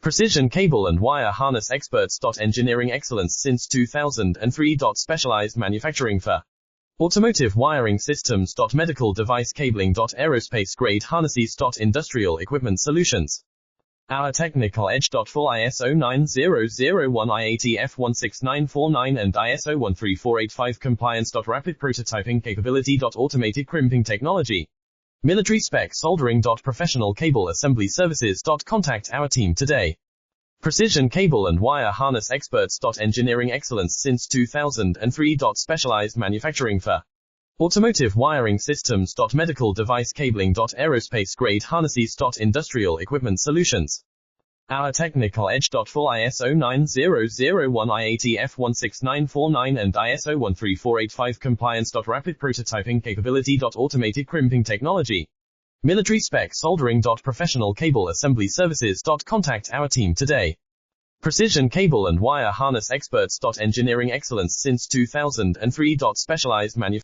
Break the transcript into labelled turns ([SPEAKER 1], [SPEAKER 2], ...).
[SPEAKER 1] Precision cable and wire harness experts. Engineering excellence since 2003. Specialized manufacturing for automotive wiring systems. Medical device cabling. Aerospace grade harnesses. Industrial equipment solutions. Our technical edge. Full ISO 9001 IATF 16949 and ISO 13485 compliance. Rapid prototyping capability. Automated crimping technology. Military spec soldering. Professional cable assembly services. Contact our team today. Precision cable and wire harness experts. Engineering excellence since 2003. Specialized manufacturing for automotive wiring systems. Medical device cabling. Aerospace grade harnesses. Industrial equipment solutions. Our technical edge. Full ISO 9001 IATF 16949 and ISO 13485 compliance. Rapid prototyping capability. Automated crimping technology. Military spec soldering. Professional cable assembly services. Contact our team today. Precision cable and wire harness experts. Engineering excellence since 2003. Specialized manufacturing